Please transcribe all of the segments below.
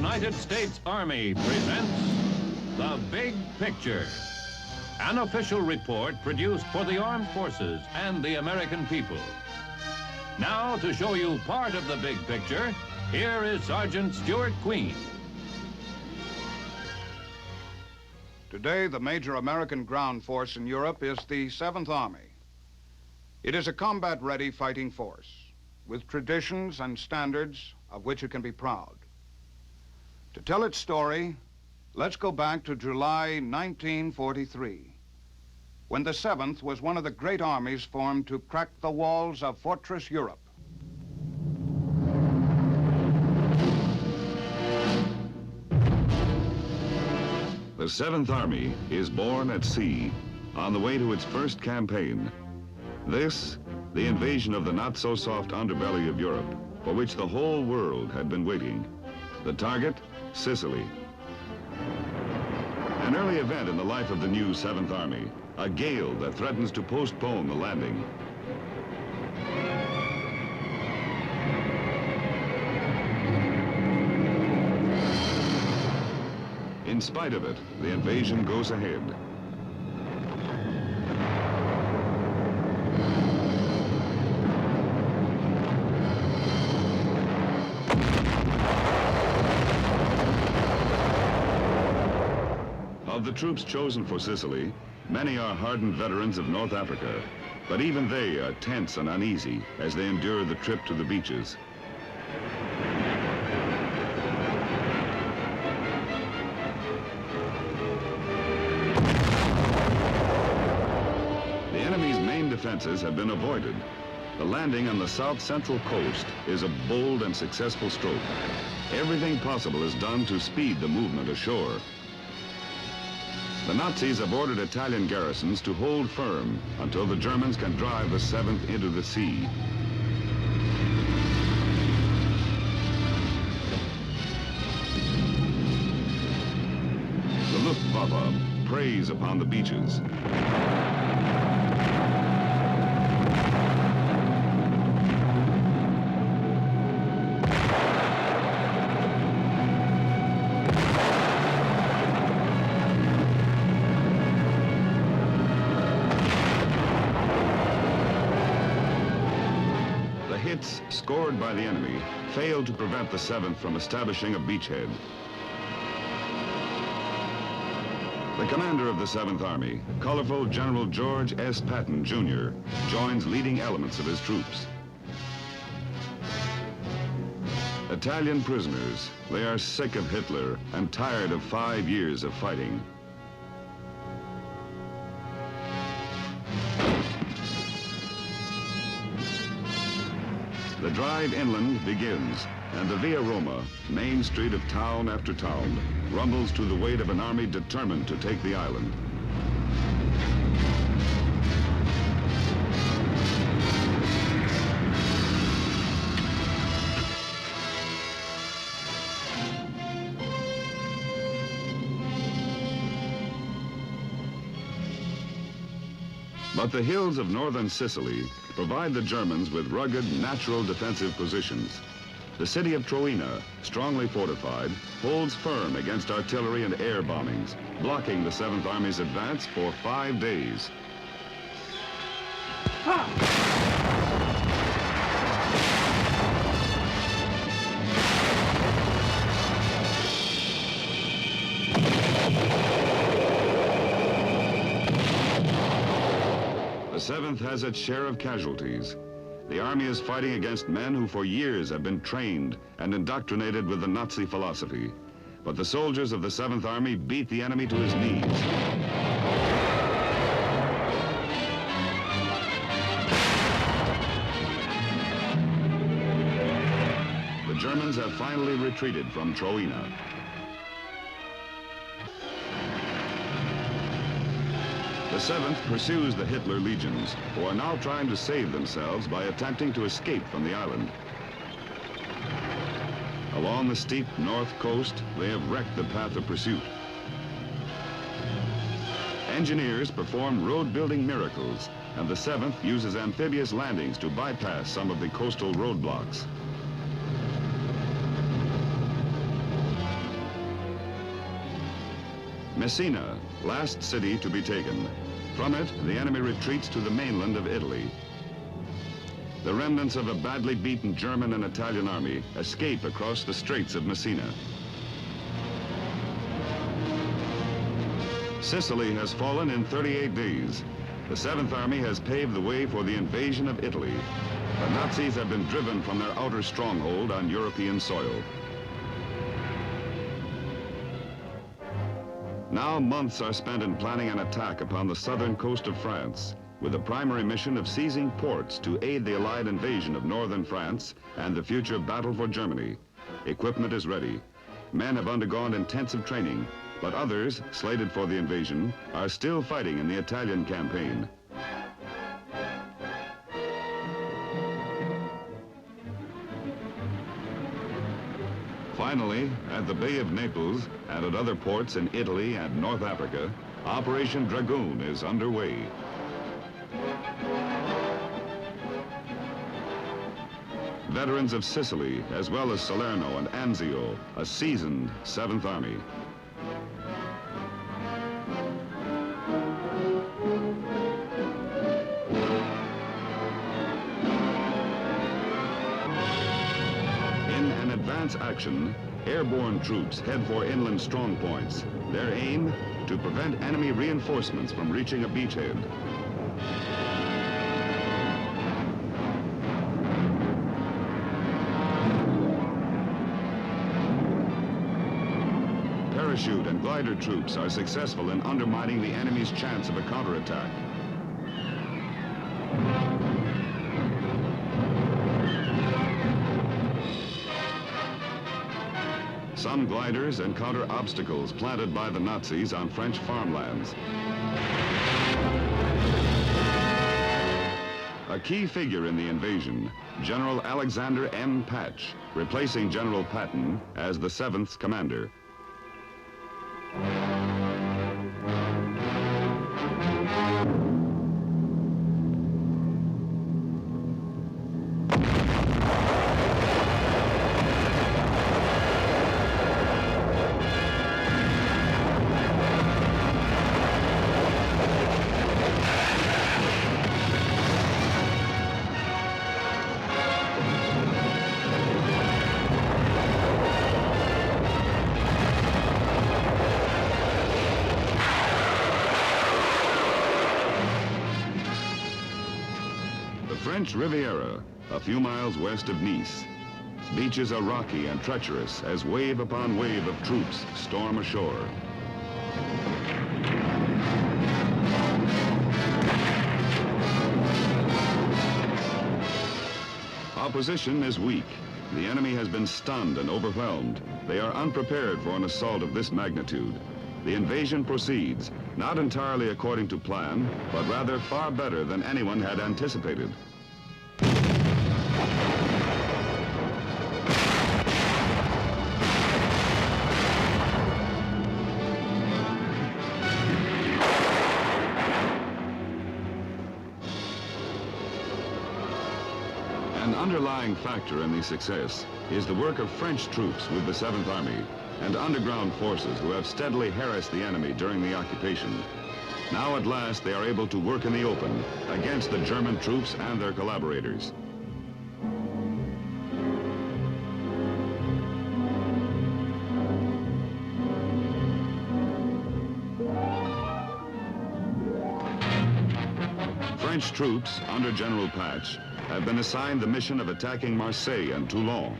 United States Army presents The Big Picture, an official report produced for the armed forces and the American people. Now, to show you part of the big picture, here is Sergeant Stuart Queen. Today, the major American ground force in Europe is the 7th Army. It is a combat-ready fighting force with traditions and standards of which it can be proud. To tell its story, let's go back to July 1943, when the 7th was one of the great armies formed to crack the walls of Fortress Europe. The 7th Army is born at sea on the way to its first campaign. This, the invasion of the not-so-soft underbelly of Europe, for which the whole world had been waiting. The target, Sicily. An early event in the life of the new 7th Army, a gale that threatens to postpone the landing. In spite of it, the invasion goes ahead. Of the troops chosen for Sicily, many are hardened veterans of North Africa, but even they are tense and uneasy as they endure the trip to the beaches. The enemy's main defenses have been avoided. The landing on the south-central coast is a bold and successful stroke. Everything possible is done to speed the movement ashore. The Nazis have ordered Italian garrisons to hold firm until the Germans can drive the 7th into the sea. The Luftwaffe preys upon the beaches. Hits scored by the enemy failed to prevent the 7th from establishing a beachhead. The commander of the 7th Army, colorful General George S. Patton, Jr., joins leading elements of his troops. Italian prisoners, they are sick of Hitler and tired of 5 years of fighting. The drive inland begins, and the Via Roma, main street of town after town, rumbles to the weight of an army determined to take the island. But the hills of northern Sicily provide the Germans with rugged, natural defensive positions. The city of Troina, strongly fortified, holds firm against artillery and air bombings, blocking the 7th Army's advance for 5 days. The 7th has its share of casualties. The army is fighting against men who for years have been trained and indoctrinated with the Nazi philosophy. But the soldiers of the 7th Army beat the enemy to his knees. The Germans have finally retreated from Troina. The 7th pursues the Hitler legions, who are now trying to save themselves by attempting to escape from the island. Along the steep north coast, they have wrecked the path of pursuit. Engineers perform road-building miracles, and the 7th uses amphibious landings to bypass some of the coastal roadblocks. Messina, last city to be taken. From it, the enemy retreats to the mainland of Italy. The remnants of a badly beaten German and Italian army escape across the Straits of Messina. Sicily has fallen in 38 days. The 7th Army has paved the way for the invasion of Italy. The Nazis have been driven from their outer stronghold on European soil. Now months are spent in planning an attack upon the southern coast of France, with the primary mission of seizing ports to aid the Allied invasion of northern France and the future battle for Germany. Equipment is ready. Men have undergone intensive training, but others, slated for the invasion, are still fighting in the Italian campaign. Finally, at the Bay of Naples and at other ports in Italy and North Africa, Operation Dragoon is underway. Veterans of Sicily, as well as Salerno and Anzio, a seasoned 7th Army. Action, airborne troops head for inland strong points. Their aim, to prevent enemy reinforcements from reaching a beachhead. Parachute and glider troops are successful in undermining the enemy's chance of a counterattack. Some gliders encounter obstacles planted by the Nazis on French farmlands. A key figure in the invasion, General Alexander M. Patch, replacing General Patton as the 7th's commander. French Riviera, a few miles west of Nice. Beaches are rocky and treacherous as wave upon wave of troops storm ashore. Opposition is weak. The enemy has been stunned and overwhelmed. They are unprepared for an assault of this magnitude. The invasion proceeds, not entirely according to plan, but rather far better than anyone had anticipated. An underlying factor in the success is the work of French troops with the 7th Army and underground forces who have steadily harassed the enemy during the occupation. Now at last they are able to work in the open against the German troops and their collaborators. French troops under General Patch have been assigned the mission of attacking Marseille and Toulon.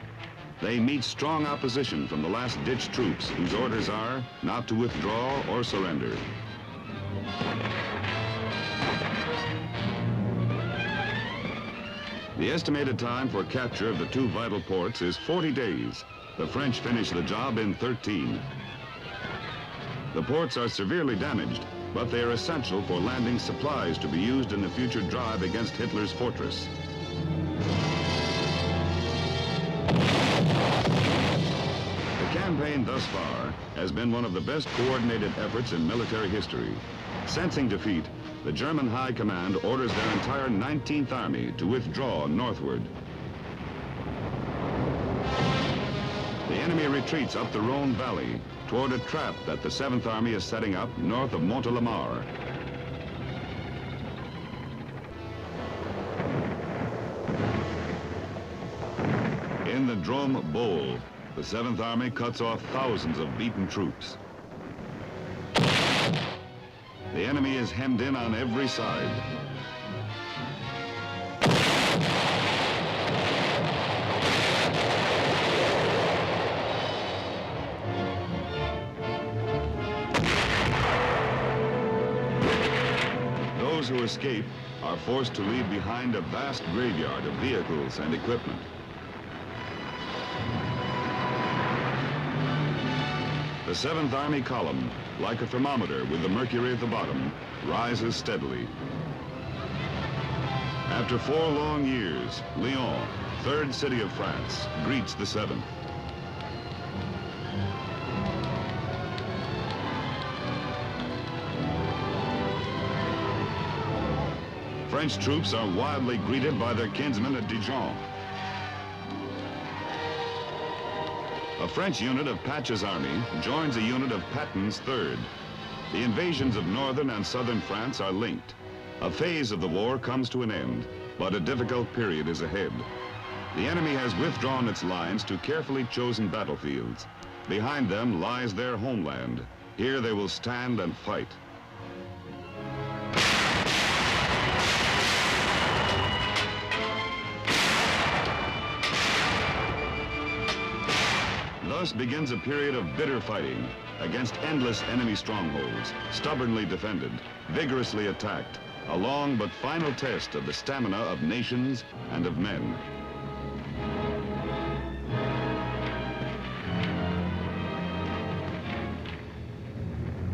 They meet strong opposition from the last-ditch troops whose orders are not to withdraw or surrender. The estimated time for capture of the two vital ports is 40 days. The French finish the job in 13. The ports are severely damaged, but they are essential for landing supplies to be used in the future drive against Hitler's fortress. The campaign thus far has been one of the best coordinated efforts in military history. Sensing defeat, the German High Command orders their entire 19th Army to withdraw northward. The enemy retreats up the Rhone Valley toward a trap that the 7th Army is setting up north of Montelimar. In the Drôme Bowl, the 7th Army cuts off thousands of beaten troops. The enemy is hemmed in on every side. Those who escape are forced to leave behind a vast graveyard of vehicles and equipment. The 7th Army column, like a thermometer with the mercury at the bottom, rises steadily. After 4 long years, Lyon, 3rd city of France, greets the 7th. French troops are wildly greeted by their kinsmen at Dijon. A French unit of Patch's army joins a unit of Patton's 3rd. The invasions of northern and southern France are linked. A phase of the war comes to an end, but a difficult period is ahead. The enemy has withdrawn its lines to carefully chosen battlefields. Behind them lies their homeland. Here they will stand and fight. Thus begins a period of bitter fighting against endless enemy strongholds, stubbornly defended, vigorously attacked, a long but final test of the stamina of nations and of men.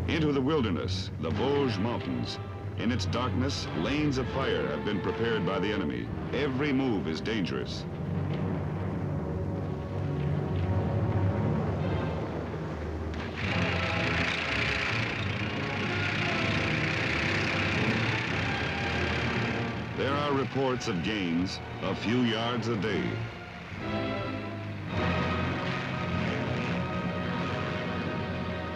Into the wilderness, the Vosges Mountains. In its darkness, lanes of fire have been prepared by the enemy. Every move is dangerous. There are reports of gains, a few yards a day.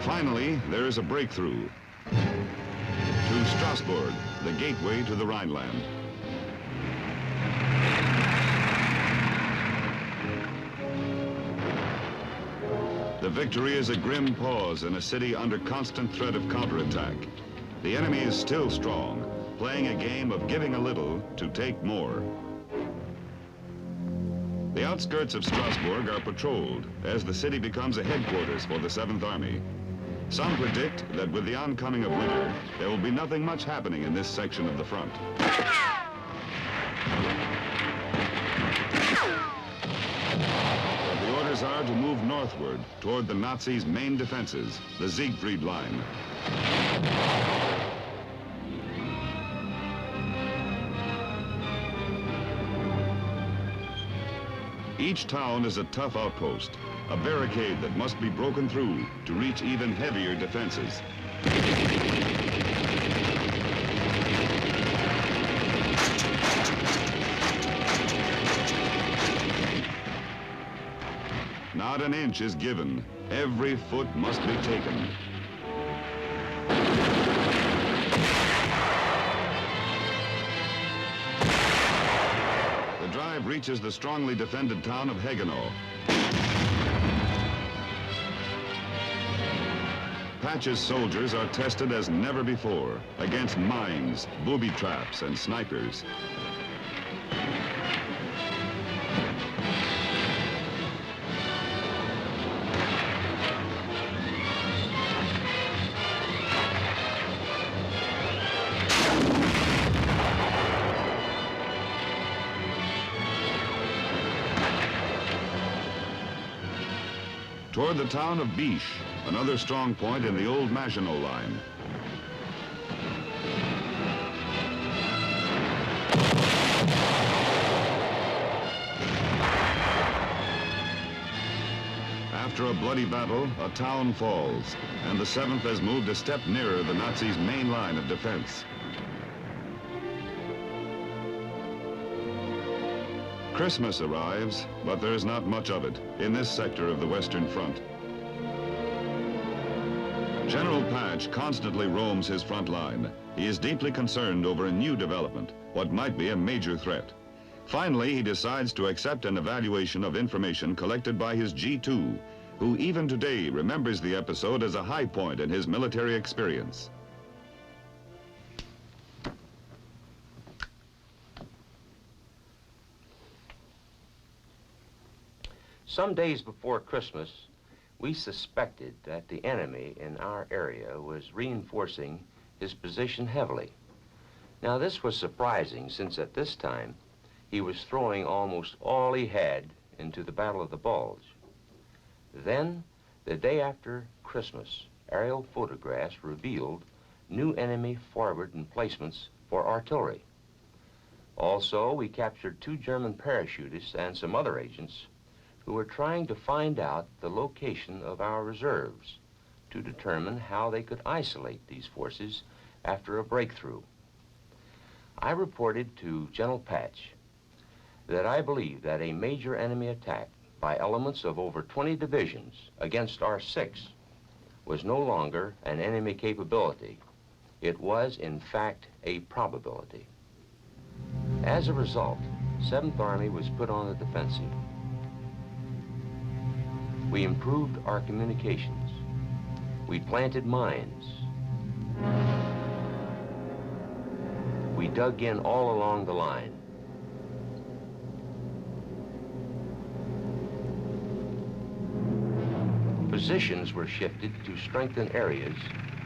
Finally, there is a breakthrough to Strasbourg, the gateway to the Rhineland. The victory is a grim pause in a city under constant threat of counterattack. The enemy is still strong, playing a game of giving a little to take more. The outskirts of Strasbourg are patrolled as the city becomes a headquarters for the 7th Army. Some predict that with the oncoming of winter, there will be nothing much happening in this section of the front. But the orders are to move northward toward the Nazis' main defenses, the Siegfried Line. Each town is a tough outpost, a barricade that must be broken through to reach even heavier defenses. Not an inch is given. Every foot must be taken. Reaches the strongly defended town of Haguenau. Patch's soldiers are tested as never before against mines, booby traps, and snipers. Toward the town of Biche, another strong point in the old Maginot Line. After a bloody battle, a town falls, and the 7th has moved a step nearer the Nazis' main line of defense. Christmas arrives, but there's not much of it in this sector of the Western Front. General Patch constantly roams his front line. He is deeply concerned over a new development, what might be a major threat. Finally, he decides to accept an evaluation of information collected by his G2, who even today remembers the episode as a high point in his military experience. Some days before Christmas, we suspected that the enemy in our area was reinforcing his position heavily. Now, this was surprising, since at this time he was throwing almost all he had into the Battle of the Bulge. Then, the day after Christmas, aerial photographs revealed new enemy forward emplacements for artillery. Also, we captured 2 German parachutists and some other agents who were trying to find out the location of our reserves to determine how they could isolate these forces after a breakthrough. I reported to General Patch that I believe that a major enemy attack by elements of over 20 divisions against our 6 was no longer an enemy capability. It was, in fact, a probability. As a result, 7th Army was put on the defensive. We improved our communications. We planted mines. We dug in all along the line. Positions were shifted to strengthen areas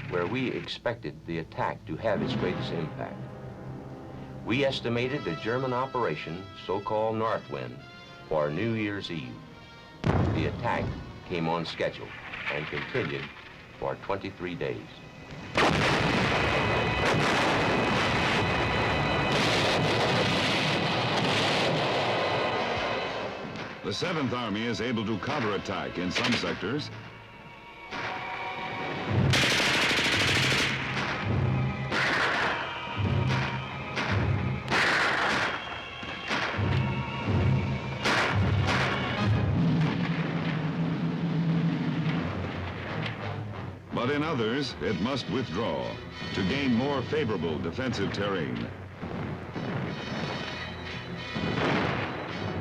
where we expected the attack to have its greatest impact. We estimated the German operation, so-called Northwind, for New Year's Eve. The attack came on schedule and continued for 23 days. The 7th Army is able to counterattack in some sectors. But in others, it must withdraw to gain more favorable defensive terrain.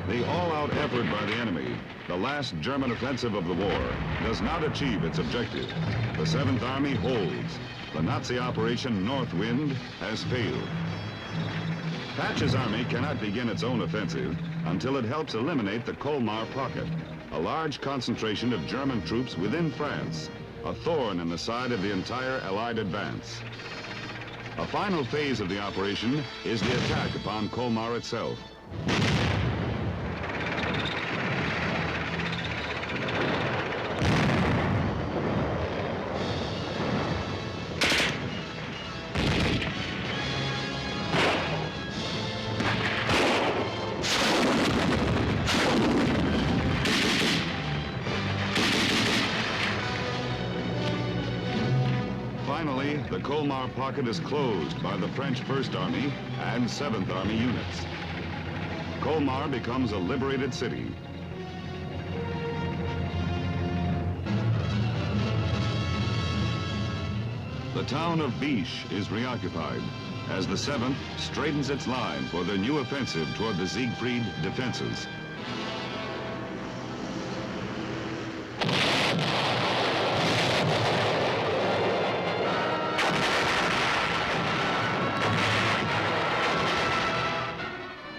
The all-out effort by the enemy, the last German offensive of the war, does not achieve its objective. The 7th Army holds. The Nazi operation Northwind has failed. Patch's army cannot begin its own offensive until it helps eliminate the Colmar pocket, a large concentration of German troops within France, a thorn in the side of the entire Allied advance. A final phase of the operation is the attack upon Colmar itself. Finally, the Colmar pocket is closed by the French 1st Army and 7th Army units. Colmar becomes a liberated city. The town of Biche is reoccupied as the 7th straightens its line for their new offensive toward the Siegfried defenses.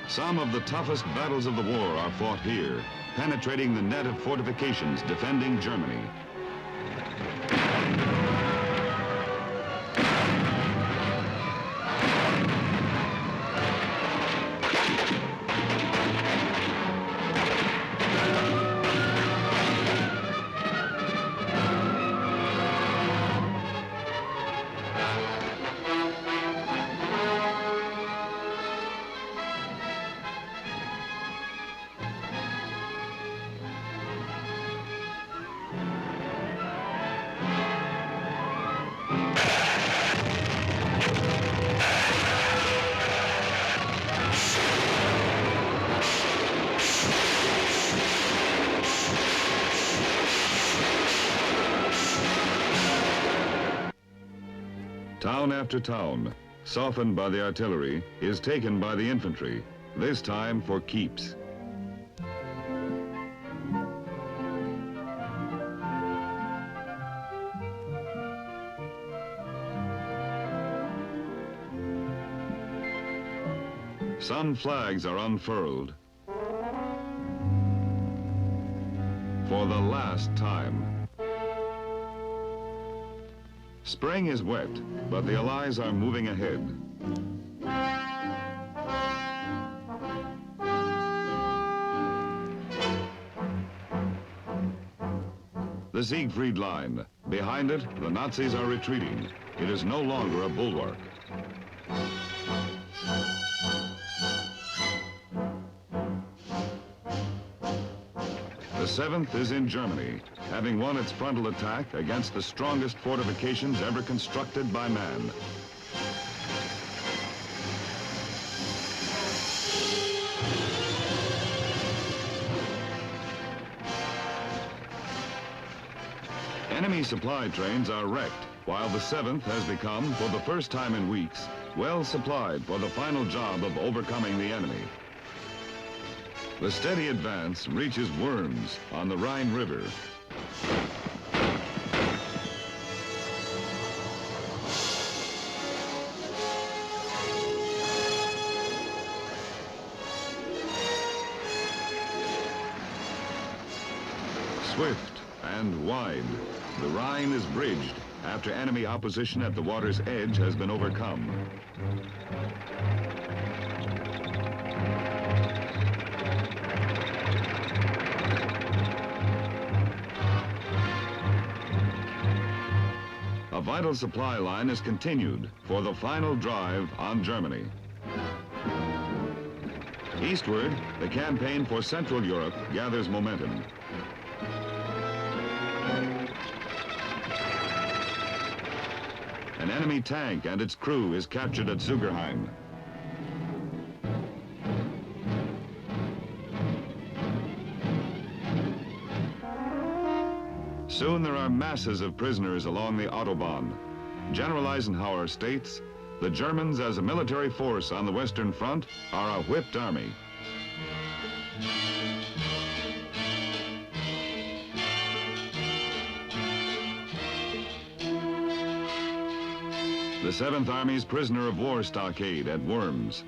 Some of the toughest battles of the war are fought here, penetrating the net of fortifications defending Germany. Town after town, softened by the artillery, is taken by the infantry, this time for keeps. Some flags are unfurled for the last time. Spring is wet, but the Allies are moving ahead. The Siegfried Line. Behind it, the Nazis are retreating. It is no longer a bulwark. The 7th is in Germany, having won its frontal attack against the strongest fortifications ever constructed by man. Enemy supply trains are wrecked, while the 7th has become, for the first time in weeks, well supplied for the final job of overcoming the enemy. The steady advance reaches Worms on the Rhine River. Swift and wide, the Rhine is bridged after enemy opposition at the water's edge has been overcome. A vital supply line is continued for the final drive on Germany. Eastward, the campaign for Central Europe gathers momentum. An enemy tank and its crew is captured at Zugerheim. Soon there are masses of prisoners along the Autobahn. General Eisenhower states, the Germans as a military force on the Western Front are a whipped army. The 7th Army's prisoner of war stockade at Worms.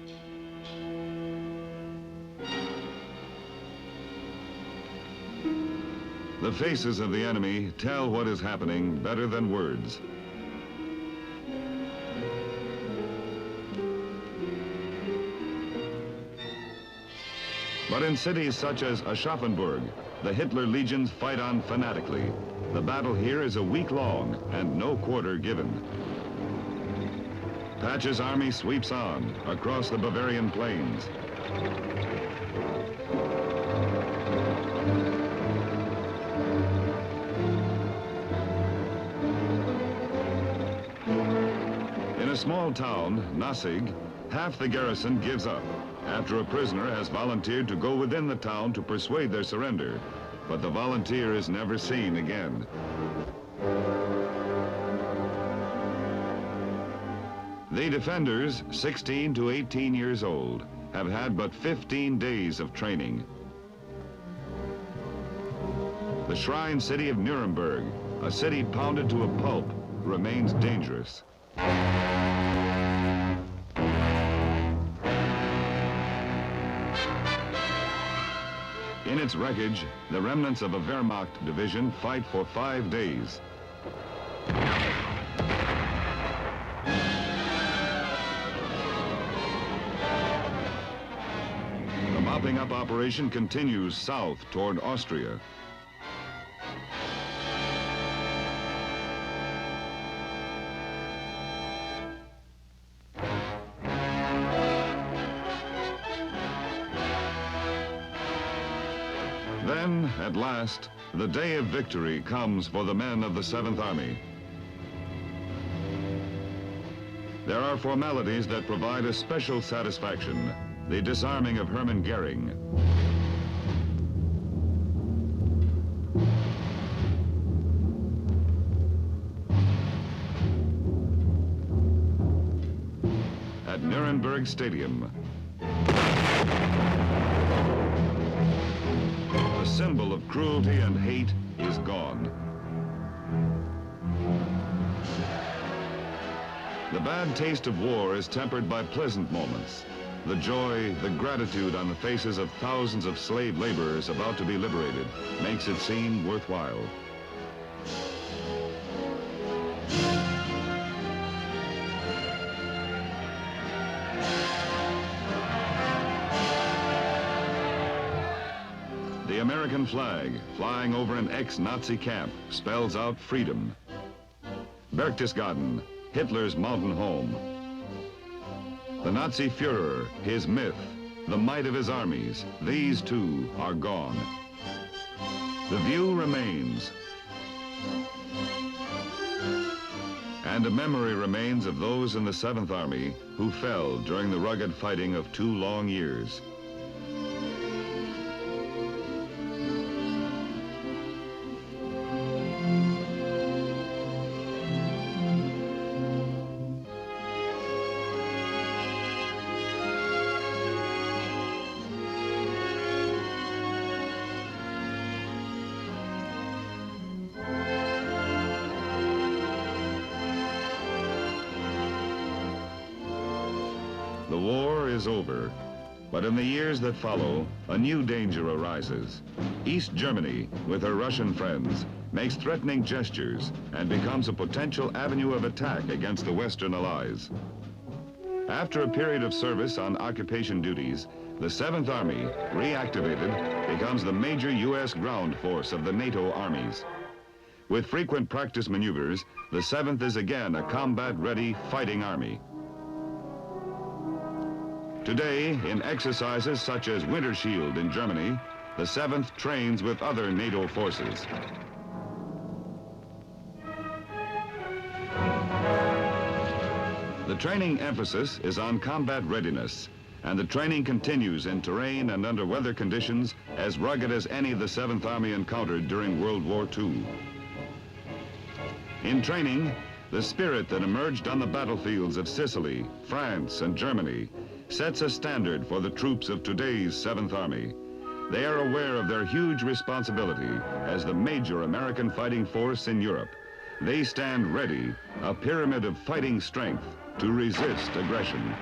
The faces of the enemy tell what is happening better than words. But in cities such as Aschaffenburg, the Hitler legions fight on fanatically. The battle here is a week long and no quarter given. Patch's army sweeps on across the Bavarian plains. In a small town, Nassig, half the garrison gives up after a prisoner has volunteered to go within the town to persuade their surrender, but the volunteer is never seen again. The defenders, 16 to 18 years old, have had but 15 days of training. The shrine city of Nuremberg, a city pounded to a pulp, remains dangerous. In its wreckage, the remnants of a Wehrmacht division fight for 5 days. The mopping up operation continues south toward Austria. Then, at last, the day of victory comes for the men of the 7th Army. There are formalities that provide a special satisfaction, the disarming of Hermann Goering. Nuremberg Stadium. The symbol of cruelty and hate is gone. The bad taste of war is tempered by pleasant moments. The joy, the gratitude on the faces of thousands of slave laborers about to be liberated makes it seem worthwhile. The American flag, flying over an ex-Nazi camp, spells out freedom. Berchtesgaden, Hitler's mountain home. The Nazi Führer, his myth, the might of his armies, these too are gone. The view remains. And a memory remains of those in the 7th Army who fell during the rugged fighting of 2 long years. The war is over, but in the years that follow, a new danger arises. East Germany, with her Russian friends, makes threatening gestures and becomes a potential avenue of attack against the Western allies. After a period of service on occupation duties, the 7th Army, reactivated, becomes the major U.S. ground force of the NATO armies. With frequent practice maneuvers, the 7th is again a combat-ready fighting army. Today, in exercises such as WINTERSHIELD in Germany, the 7th trains with other NATO forces. The training emphasis is on combat readiness, and the training continues in terrain and under weather conditions as rugged as any the 7th Army encountered during World War II. In training, the spirit that emerged on the battlefields of Sicily, France, and Germany sets a standard for the troops of today's 7th Army. They are aware of their huge responsibility as the major American fighting force in Europe. They stand ready, a pyramid of fighting strength, to resist aggression.